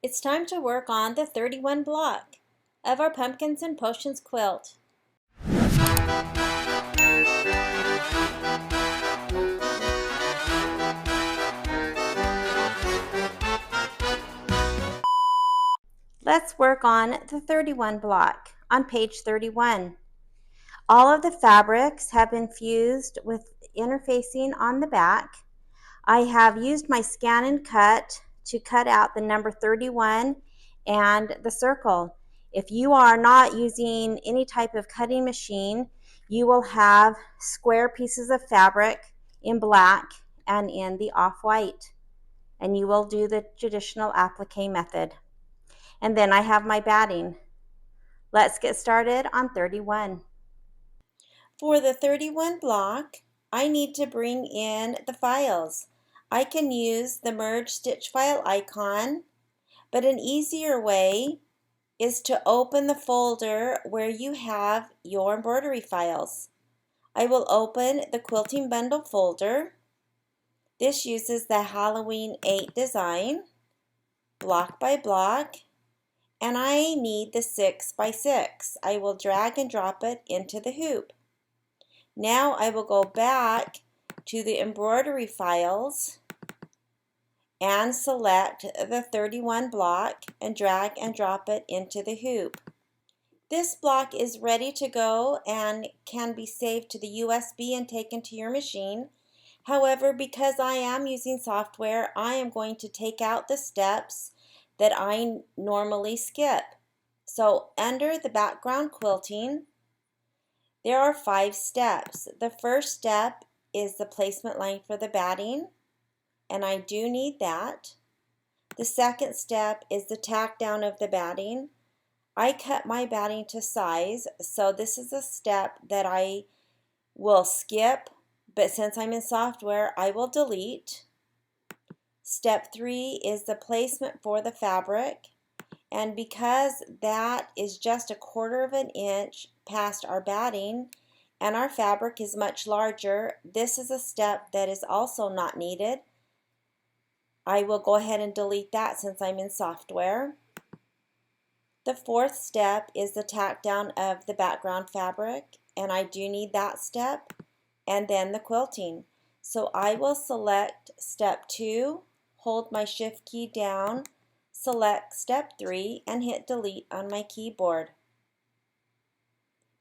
It's time to work on the 31 block of our Pumpkins and Potions quilt. Let's work on the 31 block on page 31. All of the fabrics have been fused with interfacing on the back. I have used my ScanNCut to cut out the number 31 and the circle. If you are not using any type of cutting machine, you will have square pieces of fabric in black and in the off-white, and you will do the traditional applique method. And then I have my batting. Let's get started on 31. For the 31 block, I need to bring in the files. I can use the merge stitch file icon, but an easier way is to open the folder where you have your embroidery files. I will open the quilting bundle folder. This uses the Halloween 8 design, block by block, and I need the 6 by 6. I will drag and drop it into the hoop. Now I will go back to the embroidery files and select the 31 block and drag and drop it into the hoop. This block is ready to go and can be saved to the USB and taken to your machine. However, because I am using software, I am going to take out the steps that I normally skip. So under the background quilting, there are 5 steps. The first step is the placement line for the batting, and I do need that. The second step is the tack down of the batting. I cut my batting to size, so this is a step that I will skip, but since I'm in software, I will delete. Step 3 is the placement for the fabric, and because that is just 1/4 of an inch past our batting and our fabric is much larger, this is a step that is also not needed. I will go ahead and delete that since I'm in software. The 4th step is the tack down of the background fabric, and I do need that step, and then the quilting. So I will select step 2, hold my shift key down, select step 3, and hit delete on my keyboard.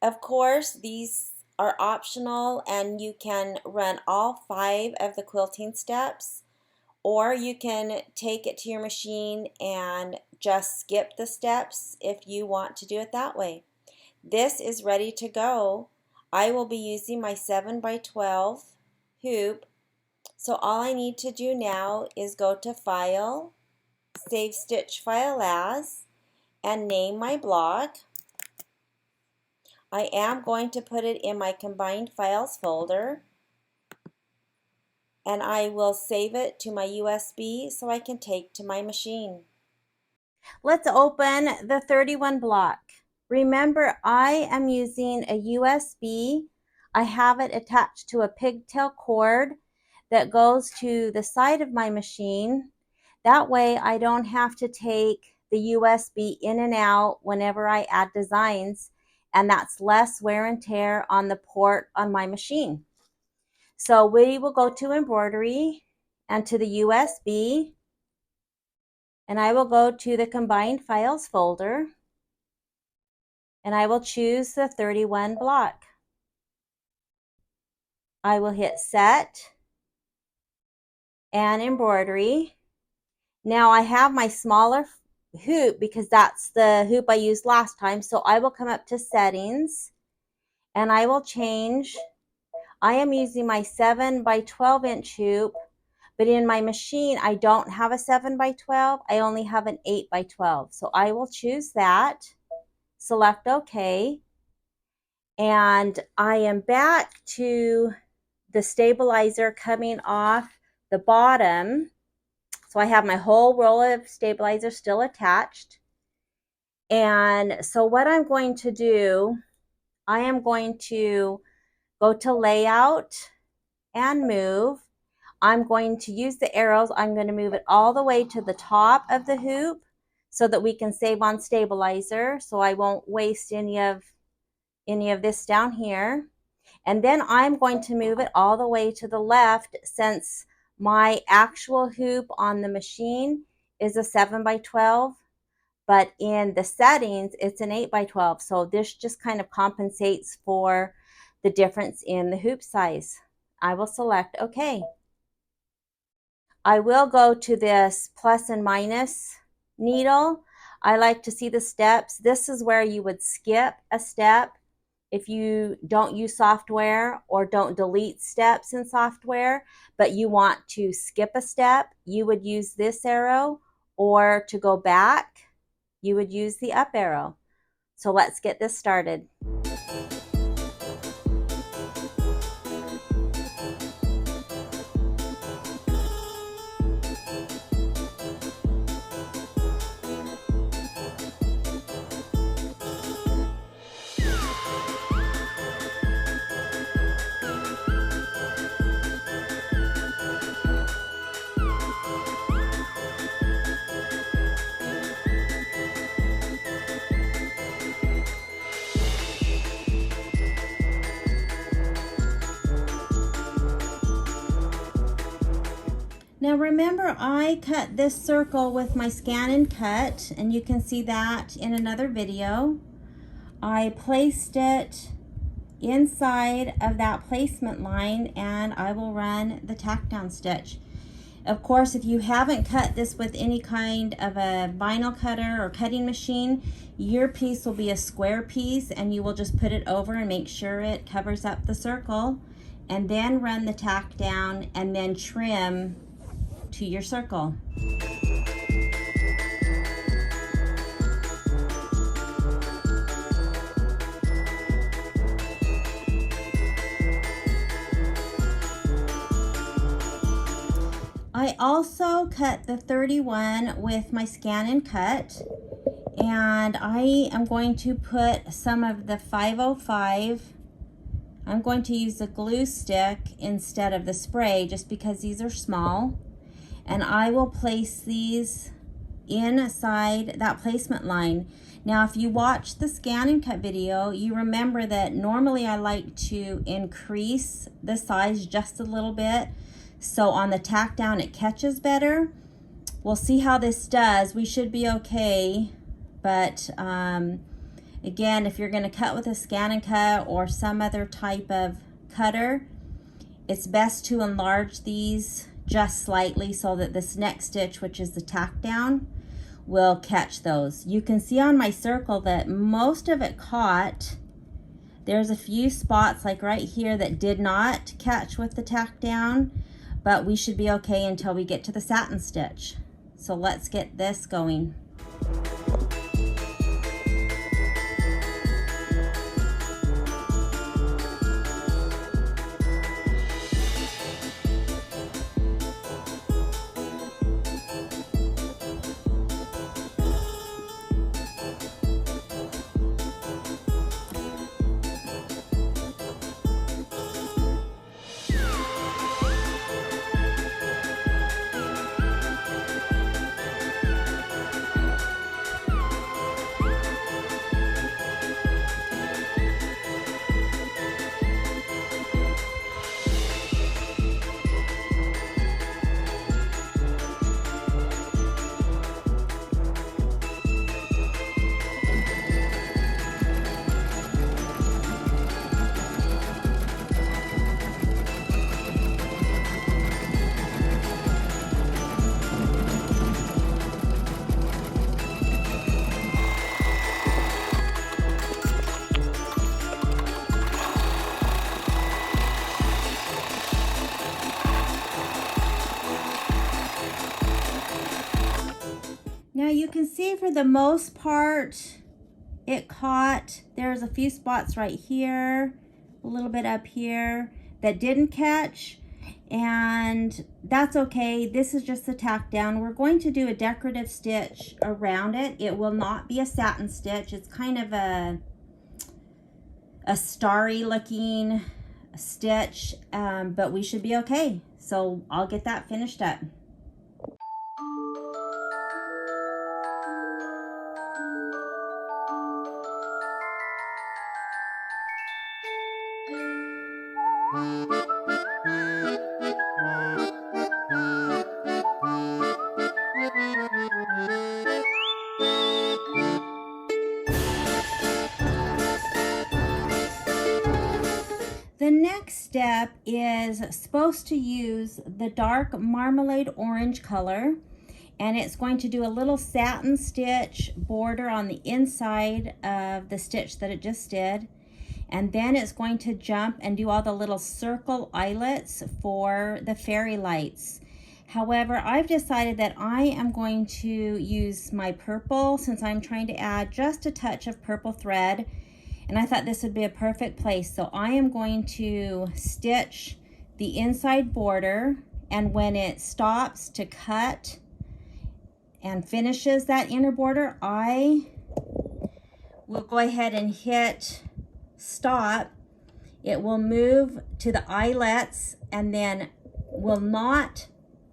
Of course, these are optional and you can run all 5 of the quilting steps, or you can take it to your machine and just skip the steps if you want to do it that way. This is ready to go. I will be using my 7 by 12 hoop. So all I need to do now is go to File, Save Stitch File As, and name my block. I am going to put it in my Combined Files folder, and I will save it to my USB so I can take to my machine. Let's open the 31 block. Remember, I am using a USB. I have it attached to a pigtail cord that goes to the side of my machine. That way I don't have to take the USB in and out whenever I add designs, and that's less wear and tear on the port on my machine. So we will go to embroidery and to the USB, and I will go to the Combined Files folder, and I will choose the 31 block. I will hit Set and Embroidery. Now I have my smaller hoop because that's the hoop I used last time, so I will come up to Settings and I will change. I am using my 7 by 12 inch hoop, but in my machine I don't have a 7 by 12, I only have an 8 by 12. So I will choose that, select OK, and I am back to the stabilizer coming off the bottom. So I have my whole roll of stabilizer still attached. And so what I'm going to do, I am going to go to Layout and Move. I'm going to use the arrows. I'm going to move it all the way to the top of the hoop so that we can save on stabilizer, so I won't waste any of this down here. And then I'm going to move it all the way to the left, since my actual hoop on the machine is a 7x12, but in the settings it's an 8x12. So this just kind of compensates for the difference in the hoop size. I will select OK. I will go to this plus and minus needle. I like to see the steps. This is where you would skip a step if you don't use software or don't delete steps in software, but you want to skip a step, you would use this arrow, or to go back, you would use the up arrow. So let's get this started. Now remember, I cut this circle with my ScanNCut, and you can see that in another video. I placed it inside of that placement line, and I will run the tack down stitch. Of course, if you haven't cut this with any kind of a vinyl cutter or cutting machine, your piece will be a square piece, and you will just put it over and make sure it covers up the circle, and then run the tack down and then trim to your circle. I also cut the 31 with my ScanNCut, and I am going to put some of the 505. I'm going to use a glue stick instead of the spray, just because these are small. And I will place these inside that placement line. Now, if you watch the ScanNCut video, you remember that normally I like to increase the size just a little bit, so on the tack down it catches better. We'll see how this does. We should be okay, but again, if you're going to cut with a ScanNCut or some other type of cutter, it's best to enlarge these just slightly so that this next stitch, which is the tack down, will catch those. You can see on my circle that most of it caught. There's a few spots like right here that did not catch with the tack down, but we should be okay until we get to the satin stitch. So let's get this going. Now you can see for the most part it caught. There's a few spots right here, a little bit up here that didn't catch, and that's okay. This is just the tack down. We're going to do a decorative stitch around it. It will not be a satin stitch. It's kind of a starry looking stitch, but we should be okay. So I'll get that finished up. step is supposed to use the dark marmalade orange color, and it's going to do a little satin stitch border on the inside of the stitch that it just did. And then it's going to jump and do all the little circle eyelets for the fairy lights. However, I've decided that I am going to use my purple, since I'm trying to add just a touch of purple thread. And I thought this would be a perfect place. So I am going to stitch the inside border, and when it stops to cut and finishes that inner border, I will go ahead and hit stop. It will move to the eyelets and then will not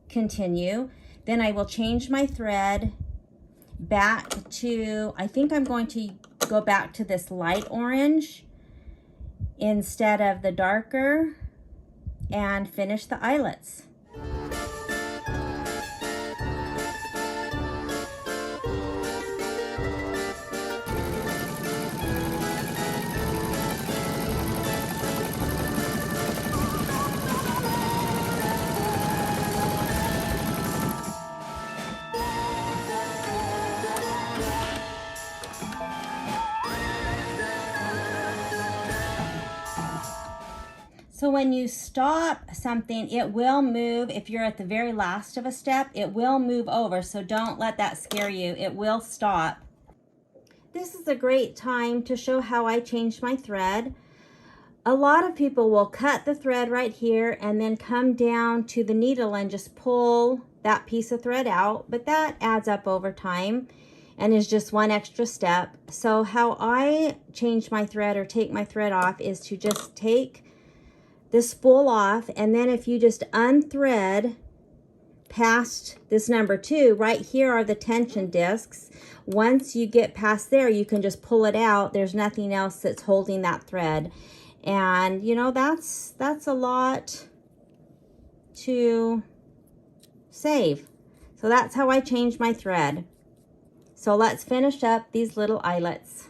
continue. Then I will change my thread back to, I think I'm going to go back to this light orange instead of the darker, and finish the eyelets. So when you stop something, it will move. If you're at the very last of a step, it will move over. So don't let that scare you. It will stop. This is a great time to show how I changed my thread. A lot of people will cut the thread right here and then come down to the needle and just pull that piece of thread out, but that adds up over time and is just one extra step. So how I change my thread or take my thread off is to just take the spool off, and then if you just unthread past this number 2, right here are the tension discs. Once you get past there, you can just pull it out. There's nothing else that's holding that thread. And you know, that's a lot to save. So that's how I change my thread. So let's finish up these little eyelets.